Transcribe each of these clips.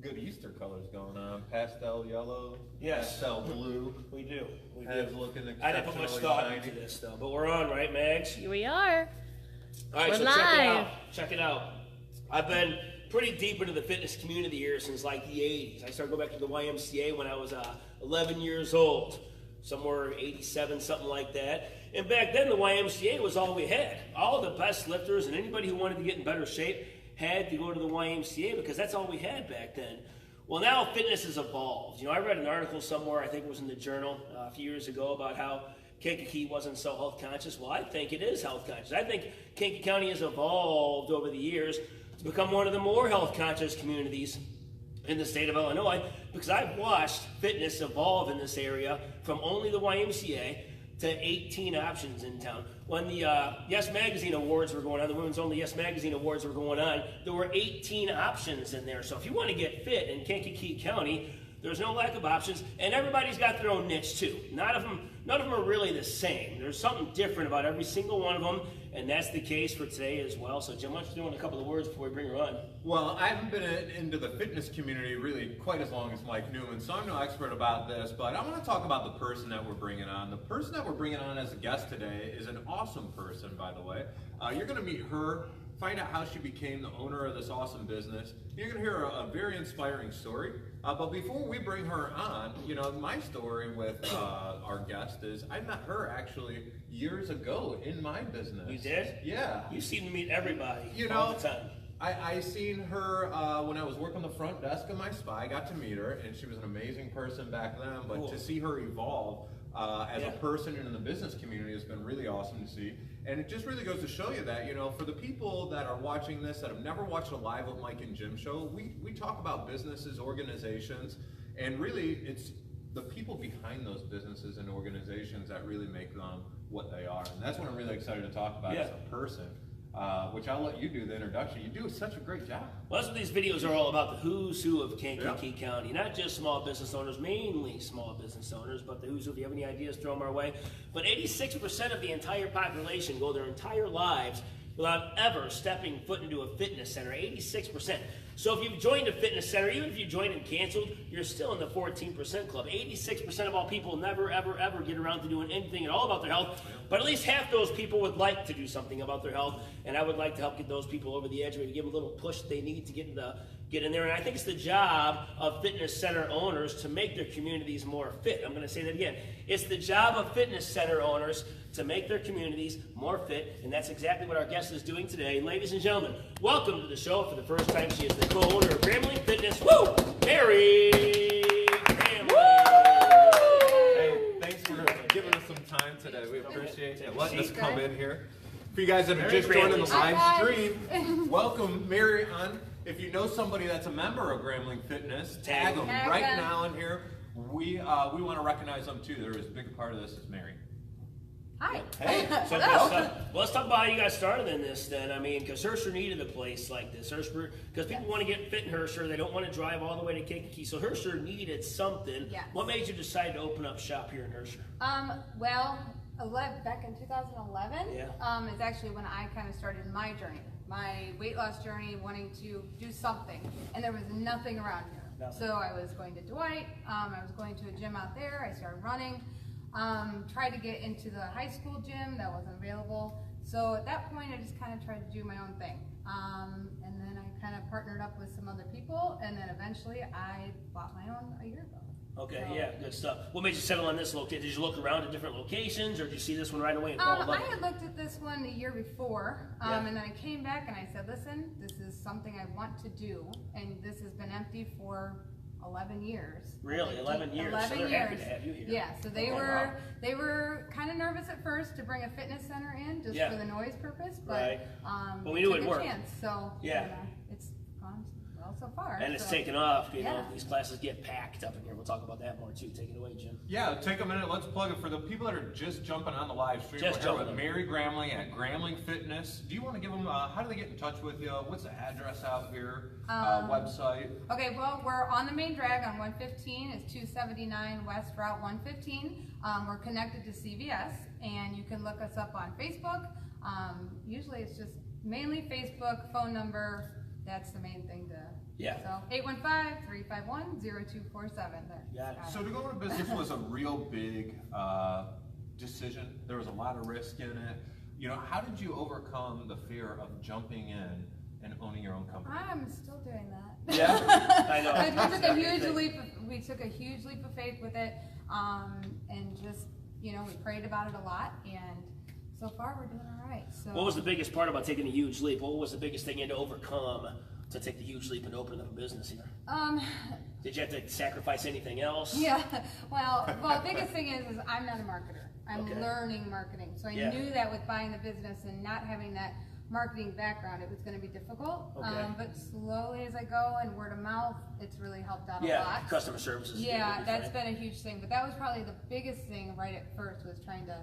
good Easter colors going on. Pastel yellow, yes. Pastel blue. We do. Looking I didn't put much thought into this, though. But we're on, right, Mags? Here we are. All right, we're so live. Check it out. I've been pretty deep into the fitness community here since like the 80s. I started going back to the YMCA when I was 11 years old, somewhere 87, something like that. And back then, the YMCA was all we had. All the best lifters and anybody who wanted to get in better shape had to go to the YMCA because that's all we had back then. Well, now fitness has evolved. You know, I read an article somewhere, I think it was in the Journal a few years ago, about how Kankakee wasn't so health conscious. Well, I think it is health conscious. I think Kankakee County has evolved over the years to become one of the more health conscious communities in the state of Illinois because I've watched fitness evolve in this area from only the YMCA to 18 options in town. When the Yes Magazine Awards were going on, the Women's Only Yes Magazine Awards were going on, there were 18 options in there. So if you want to get fit in Kankakee County, there's no lack of options, and everybody's got their own niche too. None of them are really the same. There's something different about every single one of them, and that's the case for today as well. So Jim, why don't you do a couple of words before we bring her on? Well, I haven't been into the fitness community really quite as long as Mike Neumann, so I'm no expert about this, but I want to talk about the person that we're bringing on. The person that we're bringing on as a guest today is an awesome person, by the way. You're going to meet her, find out how she became the owner of this awesome business. You're going to hear a very inspiring story. But before we bring her on, you know, my story with our guest is I met her actually years ago in my business. You did? Yeah. You seem to meet everybody all all the time. I seen her when I was working the front desk of my spa. I got to meet her, and she was an amazing person back then. But cool. To see her evolve as a person in the business community has been really awesome to see. And it just really goes to show you that, you know, for the people that are watching this that have never watched a Live with Mike and Jim show, we talk about businesses, organizations, and really it's the people behind those businesses and organizations that really make them what they are. And that's what I'm really excited to talk about as a person. Which I'll let you do the introduction. You do such a great job. Well, that's what these videos are all about, the who's who of Kankakee County. Not just small business owners, mainly small business owners, but the who's who. If you have any ideas, throw them our way. But 86% of the entire population go their entire lives without ever stepping foot into a fitness center, 86%. So if you've joined a fitness center, even if you joined and canceled, you're still in the 14% club. 86% of all people never, ever, ever get around to doing anything at all about their health, but at least half those people would like to do something about their health, and I would like to help get those people over the edge, or to give them a little push they need to get in there. And I think it's the job of fitness center owners to make their communities more fit. I'm going to say that again. It's the job of fitness center owners to make their communities more fit, and that's exactly what our guest is doing today. Ladies and gentlemen, welcome to the show. For the first time, she is the co-owner of Gramling Fitness. Woo! Mary Gramling. Hey, thanks for giving us some time today. We appreciate you letting us come in here. For you guys that are just joining the live stream, welcome Mary on. If you know somebody that's a member of Gramling Fitness, tag them right now in here. We want to recognize them too. They're as big a part of this as Mary. Hi. Hey, so let's talk about how you got started in this then. I mean, because Herscher needed a place like this. Because people want to get fit in Herscher. They don't want to drive all the way to Kankakee. So Herscher needed something. Yes. What made you decide to open up shop here in Herscher? Well, back in 2011 is actually when I kind of started my journey. My weight loss journey, wanting to do something. And there was nothing around here. Nothing. So I was going to Dwight. I was going to a gym out there. I started running. Tried to get into the high school gym, that wasn't available. So at that point, I just kind of tried to do my own thing. And then I kind of partnered up with some other people, and then eventually I bought my own a year ago. Okay, so, good stuff. What made you settle on this location? Did you look around at different locations, or did you see this one right away and fall in love? I had looked at this one the year before, and then I came back and I said, listen, this is something I want to do, and this has been empty for 11 years. Really? 11 years? 11 so they're years. happy to have you here. Yeah, so they were kind of nervous at first to bring a fitness center in just for the noise purpose, but we knew it'd work. Chance, so it's gone well so far. And it's taken off. You know, these classes get packed up in here. We'll talk about that more too. Take it away, Jim. Yeah, take a minute. Let's plug it for the people that are just jumping on the live stream. We're here with Mary Gramling at Gramling Fitness. Do you want to give them? How do they get in touch with you? What's the address out here? Website? Okay, well, we're on the main drag on 115. It's 279 West Route 115. We're connected to CVS, and you can look us up on Facebook. Usually, it's just mainly Facebook, phone number. That's the main thing to Yeah. So 815-351-0247. So to go into business was a real big decision. There was a lot of risk in it. You know, how did you overcome the fear of jumping in and owning your own company? I'm still doing that. Yeah, I know. We took a huge leap of faith with it, and just, you know, we prayed about it a lot, and so far we're doing all right. So what was the biggest part about taking a huge leap? What was the biggest thing you had to overcome to take the huge leap and open up a business here? Did you have to sacrifice anything else? Yeah. Well, the biggest thing is I'm not a marketer. I'm learning marketing. So I knew that with buying the business and not having that marketing background, it was going to be difficult. But slowly as I go and word of mouth, it's really helped out a lot. Yeah, customer services. Yeah, that's been a huge thing. But that was probably the biggest thing right at first, was trying to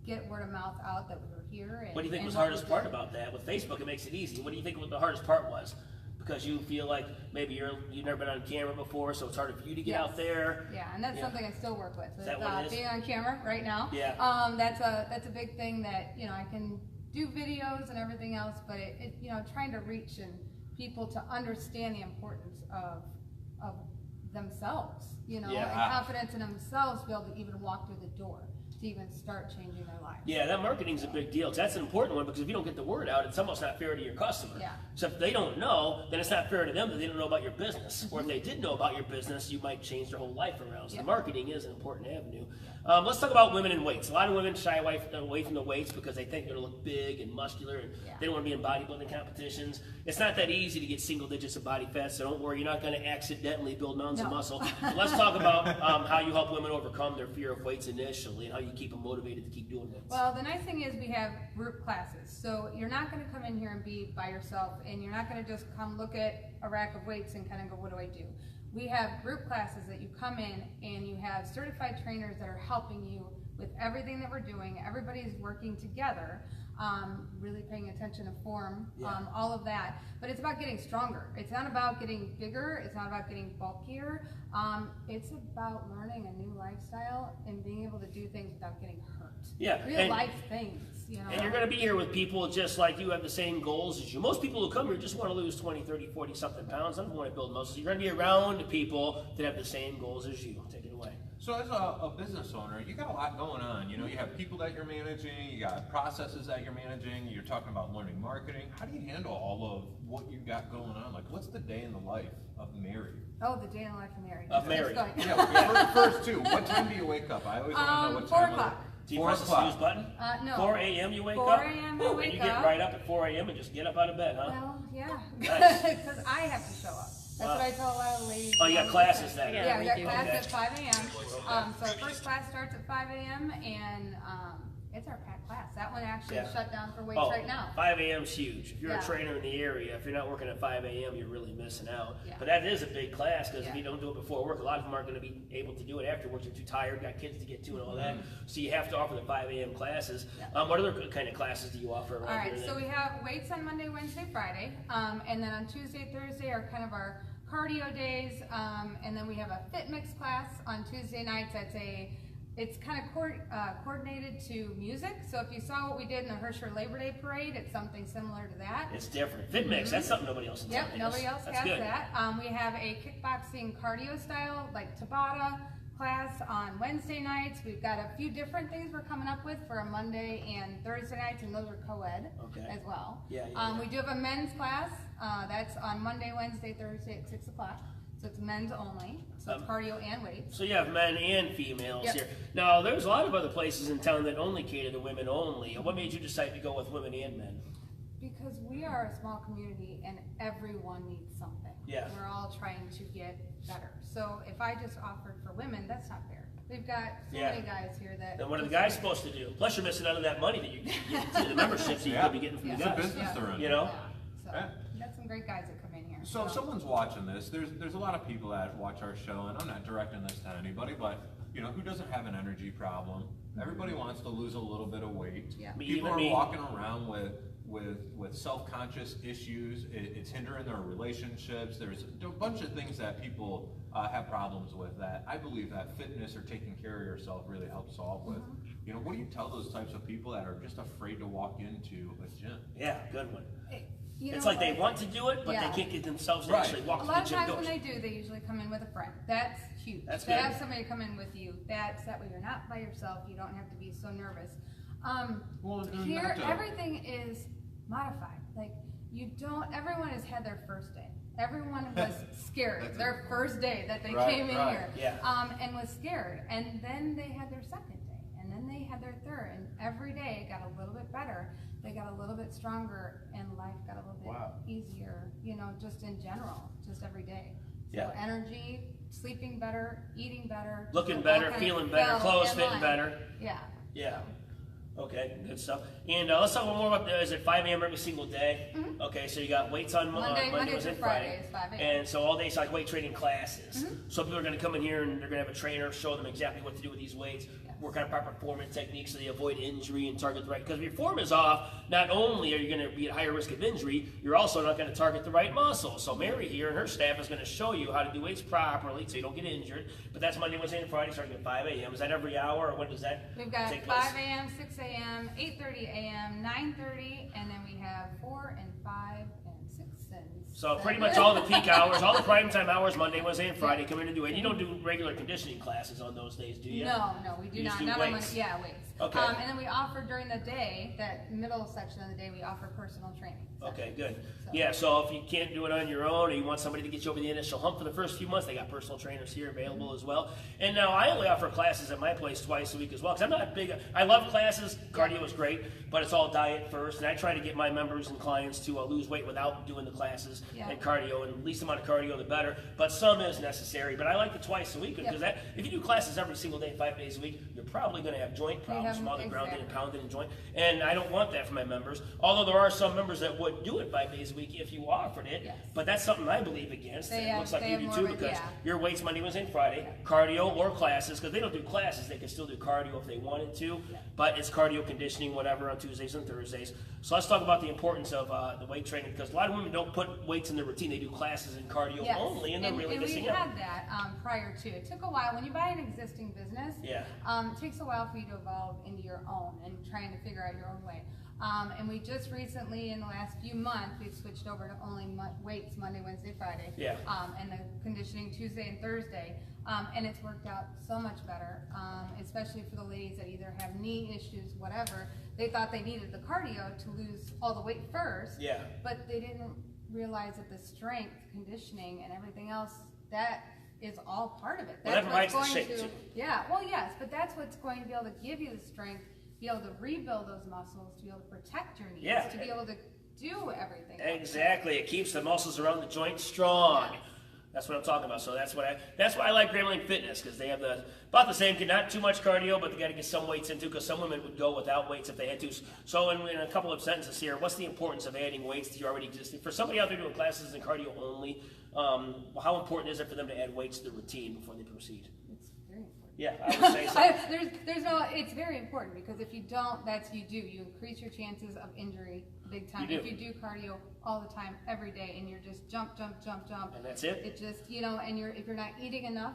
get word of mouth out that we were here. And, what do you think was the hardest part about that? With Facebook, it makes it easy. What do you think the hardest part was? Because you feel like maybe you've never been on camera before, so it's harder for you to get out there. Yeah, and that's something I still work with. Is that what it is? Being on camera right now. Yeah. That's a big thing that, you know, I can do videos and everything else, but it you know, trying to reach and people to understand the importance of themselves, you know, and confidence in themselves to be able to even walk through the door, to even start changing their lives. Yeah, that marketing's a big deal. That's an important one, because if you don't get the word out, it's almost not fair to your customer. Yeah. So if they don't know, then it's not fair to them that they don't know about your business. Or if they did know about your business, you might change their whole life around. So the marketing is an important avenue. Let's talk about women in weights. A lot of women shy away from the weights because they think they're going to look big and muscular, and they don't want to be in bodybuilding competitions. It's not that easy to get single digits of body fat, so don't worry, you're not going to accidentally build mountains of muscle. So let's talk about how you help women overcome their fear of weights initially, and how you keep them motivated to keep doing it. Well, the nice thing is we have group classes, so you're not going to come in here and be by yourself, and you're not going to just come look at a rack of weights and kind of go, what do I do? We have group classes that you come in, and you have certified trainers that are helping you with everything that we're doing. Everybody's working together, really paying attention to form, all of that. But it's about getting stronger. It's not about getting bigger. It's not about getting bulkier. It's about learning a new lifestyle and being able to do things without getting hurt. Yeah. Real life things. You know? And you're going to be here with people just like you have the same goals as you. Most people who come here just want to lose 20, 30, 40 something pounds. I don't want to build muscles. You're going to be around people that have the same goals as you. Take it away. So as a business owner, you got a lot going on. You know, you have people that you're managing, you got processes that you're managing, you're talking about learning marketing. How do you handle all of what you got going on? Like, what's the day in the life of Mary? Oh, the day in the life of Mary. Of Mary. First two. What time do you wake up? I always want to know what time. 4 o'clock. Do you press the snooze button? No. 4 a.m. you wake 4 up? 4 a.m. you wake and you get up. right up at 4 a.m. and just get up out of bed, huh? Well, yeah. Nice. Because I have to show up. That's what I tell a lot of ladies. Oh, you got classes then? Yeah, we got class Okay. at 5 a.m. So our first class starts at 5 a.m. and it's our packed class. That one actually is shut down for weights right now. 5 a.m. is huge. If you're a Yeah. trainer in the area, if you're not working at 5 a.m., you're really missing out. Yeah. But that is a big class, because if you don't do it before work, a lot of them aren't going to be able to do it afterwards. They're too tired, got kids to get to and all that. So you have to offer the 5 a.m. classes. Yeah. What other kind of classes do you offer around All right, here? so we have weights on Monday, Wednesday, Friday. And then on Tuesday, Thursday are kind of our cardio days. And then we have a fit mix class on Tuesday nights. It's kind of coordinated to music. So if you saw what we did in the Herscher Labor Day Parade, it's something similar to that. It's different. Fit mix, that's something nobody else has. Yep, nobody else That's has good. that. We have a kickboxing cardio style, like Tabata class on Wednesday nights. We've got a few different things we're coming up with for a Monday and Thursday nights, and those are co-ed as well. We do have a men's class. That's on Monday, Wednesday, Thursday at 6 o'clock. So it's men's only. So it's cardio and weights. So you have men and females here. Now, there's a lot of other places in town that only cater to women only. What made you decide to go with women and men? Because we are a small community and everyone needs something. Yeah. We're all trying to get better. So if I just offered for women, that's not fair. We've got so many guys here that... Then what are the guys supposed to do? Plus you're missing out on that money that you get, the memberships that you could be getting from the It's guys. a business they're in. You know? So we've got some great guys that come in here. So if someone's watching this, there's a lot of people that watch our show, and I'm not directing this to anybody, but you know, who doesn't have an energy problem? Everybody wants to lose a little bit of weight. Yeah. People are walking around with self-conscious issues. It's hindering their relationships. There's a bunch of things that people have problems with that I believe that fitness or taking care of yourself really helps solve with. You know, what do you tell those types of people that are just afraid to walk into a gym? Yeah, good one. It's like they want to do it, but they can't get themselves to actually walk a through lot the of gym times doors. when they do, they usually come in with a friend. That's huge. That's to good. have somebody come in with you, that way you're not by yourself. You don't have to be so nervous. Here, everything is modified. Like, everyone has had their first day. Everyone was scared their first day that they came in here. And was scared. And then they had their second day. And then they had their third. And every day it got a little bit better. They got a little bit stronger, and life got a little bit easier, just in general, just every day. So energy, sleeping better, eating better. Looking better, feeling better, clothes fitting better. Yeah. Okay, good stuff. And let's talk more about is it 5 a.m. every single day? Mm-hmm. Okay, so you got weights on Monday, Wednesday, Friday. 5 a.m. And so all day it's like weight training classes. Mm-hmm. So people are going to come in here and they're going to have a trainer show them exactly what to do with these weights, work on proper performance techniques so they avoid injury and target the right. Because if your form is off, not only are you going to be at higher risk of injury, you're also not going to target the right muscle. So Mary here and her staff is going to show you how to do weights properly so you don't get injured. But that's Monday, Wednesday, and Friday starting at 5 a.m. Is that every hour, or when does that We've got take place? 5 a.m., 6 a.m., 8:30 a.m., 9:30, and then we have 4 and 5 and 6 and So pretty much all the peak hours, all the prime time hours, Monday, Wednesday, and Friday, come in and do it. You don't do regular conditioning classes on those days, do you? No, we do You not. just do Not weights. on Monday. Yeah, weights. Okay. And then we offer during the day, that middle section of the day, we offer personal training. Okay, good. Yeah, so if you can't do it on your own or you want somebody to get you over the initial hump for the first few months, they got personal trainers here available as well. And now I only offer classes at my place twice a week as well, because I'm not big. I love classes. Cardio is great, but it's all diet first. And I try to get my members and clients to lose weight without doing the classes and cardio, and the least amount of cardio, the better. But some is necessary. But I like the twice a week because if you do classes every single day, 5 days a week, you're probably going to have joint problems from all the grounding and pounding and joint. And I don't want that for my members. Although there are some members that would do it 5 days a week if you offered it. But that's something I believe against. It looks like you do too, because your weights Monday, Wednesday, and Friday, cardio or classes, because they don't do classes, they can still do cardio if they wanted to, but it's cardio conditioning, whatever, on Tuesdays and Thursdays. So let's talk about the importance of the weight training, because a lot of women don't put weights in their routine. They do classes and cardio only, and they're really missing out. And we had that prior to. It took a while. When you buy an existing business, it takes a while for you to evolve into your own and trying to figure out your own way. And we just recently, in the last few months, we've switched over to only weights Monday, Wednesday, Friday. And the conditioning Tuesday and Thursday. And it's worked out so much better, especially for the ladies that either have knee issues, whatever. They thought they needed the cardio to lose all the weight first. But they didn't realize that the strength, conditioning, and everything else, that is all part of it. That's what's going to, but that's what's going to be able to give you the strength, be able to rebuild those muscles, to be able to protect your knees, to be able to do everything. Exactly. It keeps the muscles around the joint strong. That's what I'm talking about. So that's why I like Gramling Fitness, because they have about the same, not too much cardio, but they got to get some weights into, because some women would go without weights if they had to. So in a couple of sentences here, what's the importance of adding weights to your already existing? For somebody out there doing classes in cardio only, how important is it for them to add weights to the routine before they proceed? It's very important. Yeah, I would say so. It's very important, because if you don't, you increase your chances of injury big time. If you do cardio all the time, every day, and you're just jump, and that's it. It just, and if you're not eating enough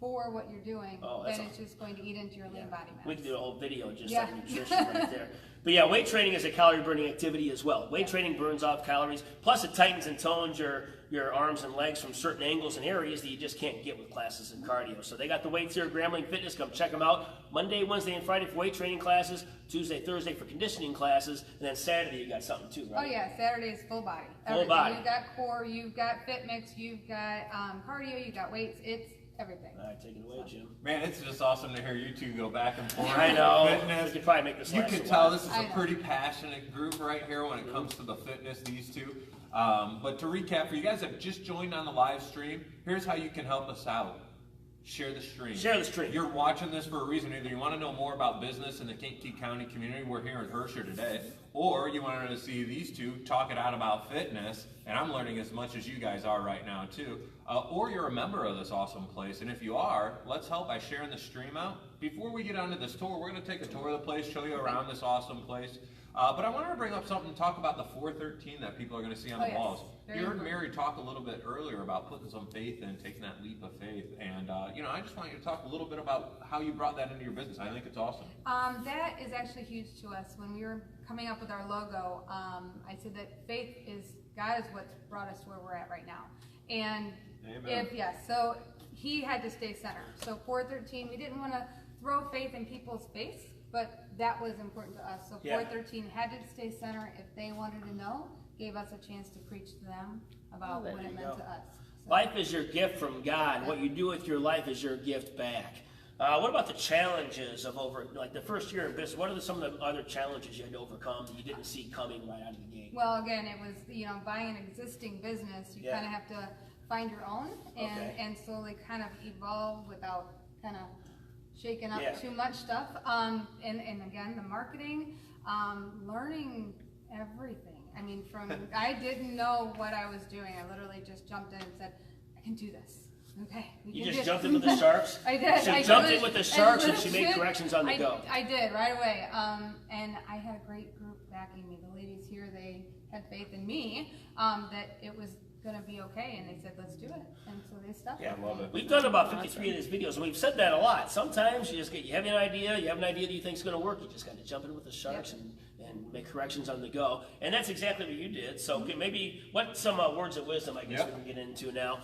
for what you're doing, then it's just going to eat into your lean body mass. We can do a whole video just on nutrition right there. But weight training is a calorie burning activity as well. Weight training burns off calories, plus it tightens and tones your arms and legs from certain angles and areas that you just can't get with classes and cardio. So they got the weights here at Gramling Fitness. Come check them out. Monday, Wednesday, and Friday for weight training classes. Tuesday, Thursday for conditioning classes. And then Saturday you got something too, right? Oh yeah, Saturday is full body. Full body. You've got core, you've got fit mix, you've got cardio, you've got weights. It's everything. All right, take it away, Jim. Man, it's just awesome to hear you two go back and forth. I know. Fitness. We could probably make this You last can a tell while. this is a pretty passionate group right here when it comes to the fitness, these two. But to recap, for you guys that have just joined on the live stream, here's how you can help us out. Share the stream. Share the stream. You're watching this for a reason. Either you want to know more about business in the Kankakee County community, we're here in Herscher today, or you wanted to see these two talk it out about fitness, and I'm learning as much as you guys are right now too. Or you're a member of this awesome place, and if you are, let's help by sharing the stream out. Before we get onto this tour, we're going to take a tour of the place, show you around this awesome place. But I wanted to bring up something, talk about the 413 that people are going to see on the walls. You heard Mary talk a little bit earlier about putting some faith in, taking that leap of faith. And, you know, I just want you to talk a little bit about how you brought that into your business. I think it's awesome. That is actually huge to us. When we were coming up with our logo, I said that faith is, God is what's brought us to where we're at right now. And so he had to stay center. So 413, we didn't want to throw faith in people's face, but that was important to us. So 413 had to stay center. If they wanted to know, gave us a chance to preach to them about what it meant to us. So, life is your gift from God. What you do with your life is your gift back. What about the challenges of like the first year in business? What are some of the other challenges you had to overcome that you didn't see coming right out of the gate? Well, again, it was, you know, buying an existing business. You kind of have to find your own and slowly kind of evolve without kind of shaking up too much stuff. And again, the marketing, learning everything. I mean, I didn't know what I was doing. I literally just jumped in and said, I can do this. Okay. You just jumped in with the sharks? I did. She jumped in with the sharks and she made corrections on the go. I did, right away. And I had a great group backing me. The ladies here, they had faith in me that it was going to be okay, and they said, let's do it. And so they stuck with I love me. it. We've done about 53 of these videos, and we've said that a lot. Sometimes you have an idea that you think is going to work, you just got to jump in with the sharks and make corrections on the go. And that's exactly what you did. So maybe some words of wisdom, I guess we can get into now.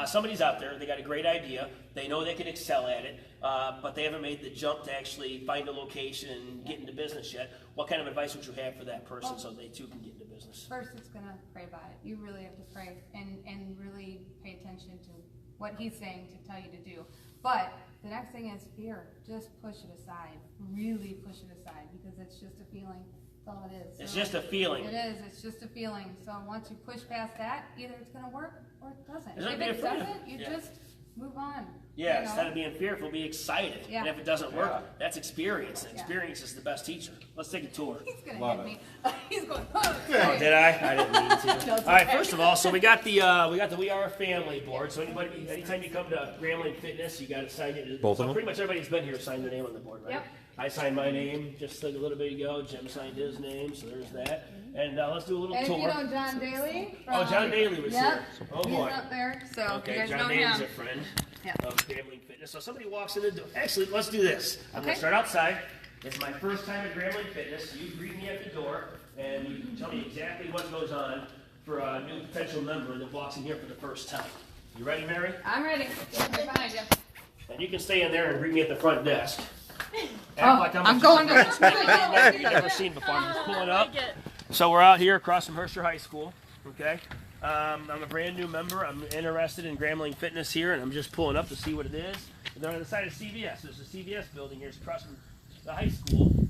Somebody's out there, they got a great idea, they know they can excel at it, but they haven't made the jump to actually find a location and get into business yet. What kind of advice would you have for that person so they too can get into business? First, it's going to pray about it. You really have to pray and really pay attention to what he's saying to tell you to do. But the next thing is fear. Just push it aside. Really push it aside, because it's just a feeling. That's all it is. It's just a feeling. It is. It's just a feeling. So once you push past that, either it's going to work or it doesn't. If it doesn't, you just move on. Yeah, instead of being fearful, be excited. Yeah. And if it doesn't work, that's experience. And experience is the best teacher. Let's take a tour. He's going to hit me. He's going, oh, did I? I didn't mean to. No, all right, first of all, so we got the We Are a Family board. So anytime you come to Gramling Fitness, you got to sign it. Both of them? Pretty much everybody's been here signed their name on the board, right? Yep. I signed my name just like a little bit ago. Jim signed his name, so there's that. And let's do a little and tour. if you know John Daly. John Daly was here. Oh boy. He's up there. So okay, you guys John know Daly's him. a friend of Gramling Fitness. So somebody walks in the door. Actually, let's do this. I'm going to start outside. It's my first time at Gramling Fitness. You greet me at the door, and you tell me exactly what goes on for a new potential member that walks in here for the first time. You ready, Mary? I'm ready. Right behind you. And you can stay in there and greet me at the front desk. I'm going to. You've never seen before. I'm just pulling up. So we're out here across from Herscher High School. Okay. I'm a brand new member. I'm interested in Gramling Fitness here, and I'm just pulling up to see what it is. And they're on the side of CVS. There's a CVS building here. It's across from the high school.